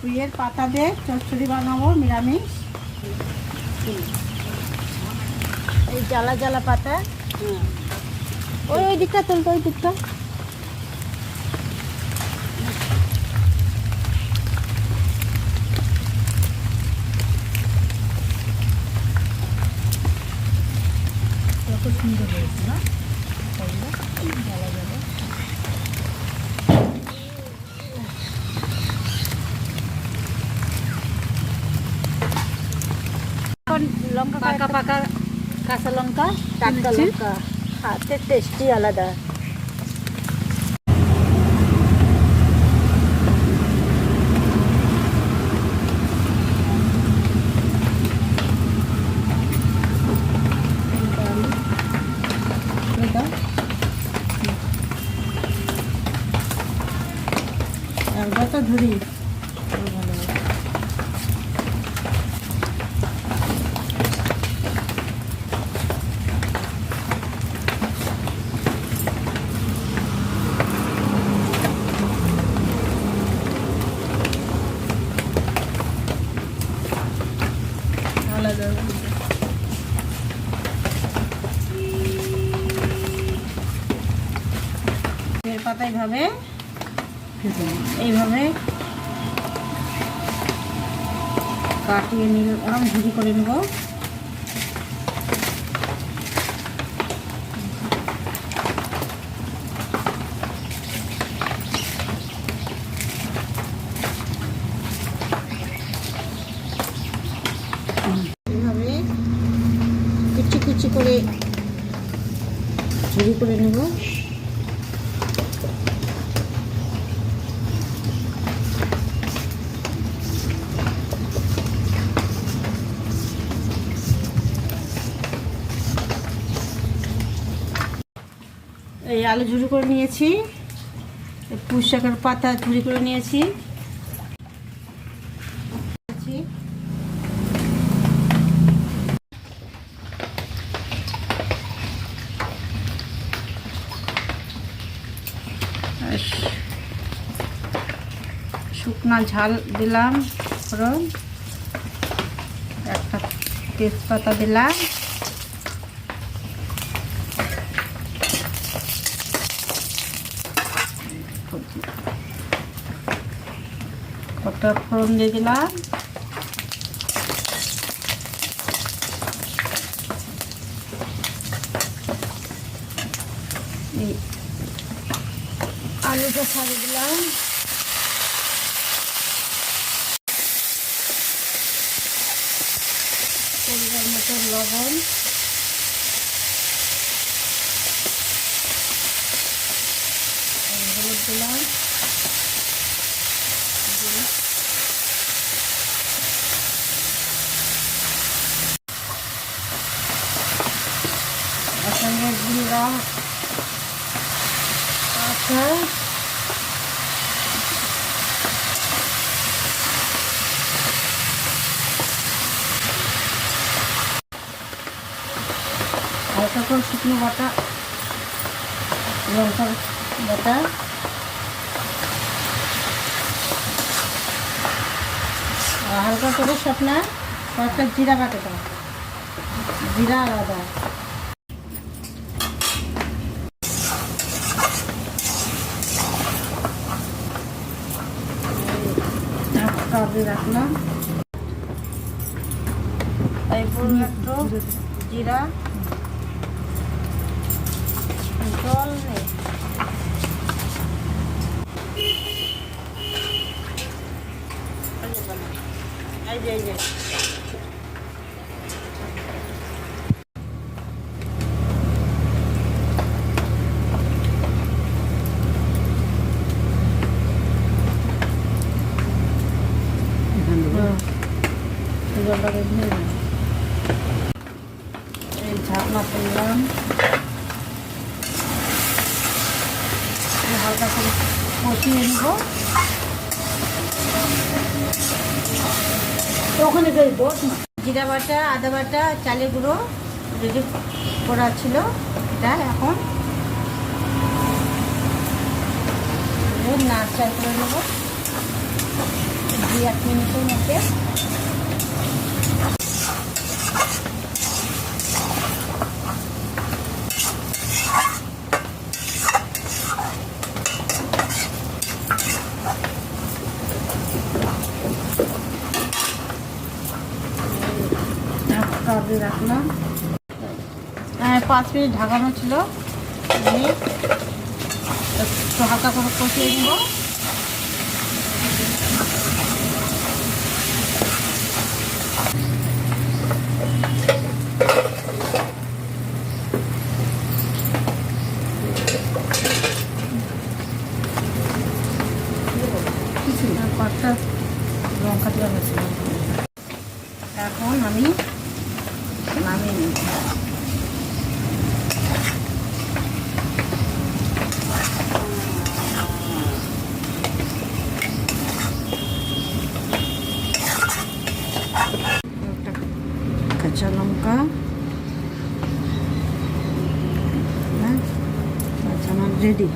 পুঁইয়ের পাতা দিয়ে চচ্চড়ি বানাবো নিরামিষ। এই জ্বালা জ্বালা পাতা। ওই দিকটা তুলতো, ওই দিকটা। কত সুন্দর হয়েছে না জ্বালা জ্বালা। লঙ্কা পাকা পাকা কাঁচা লঙ্কা, টাটকা লঙ্কা, হাতে টেস্টি আলাদা। তো ধরি আলাদা পাতা এইভাবে কাটিয়ে নিলাম, ঝুড়ি করে নেব। এইভাবে কুচি কুচি করে ঝুড়ি করে নেব। এই আলু ঝুড়ি করে নিয়েছি, পুঁই শাকের পাতা ঝুড়ি করে নিয়েছি। শুকনা ঝাল দিলাম, একটা তেজপাতা দিলাম, কটা ফোড়ন দিয়ে দিলাম, আলুটা ছাড়িয়ে দিলাম, পরিমাণ মতো লবণ, হলুদ দিলাম, সঙ্গে জিরা, আটা, হালকা করে শুকনো বাটা, লঙ্কার বাটা, হালকা করে শুকনা কয়েকটা জিরা বাটা দাও, জিরা আর আদা। রাখলাম একটু জিরা, জল নেই, এই যে এই ঢাকনা করলাম, হালকা করে কষিয়ে নেব। ওখানে জিরা বাটা, আদা বাটা, চালের গুঁড়ো রেডি করা ছিল, এটা এখন নাড়াচাড়া করে নেব। 1 মিনিটের মধ্যে। রাখলাম 5 মিনিট ঢাকানো ছিল। আমি একটু হালকা করে কষিয়ে নেব। পাঁচটা লঙ্কা দেওয়া হয়েছিল। এখন আমি নামিয়ে নিই। কাঁচা লঙ্কা, আমার রেডি।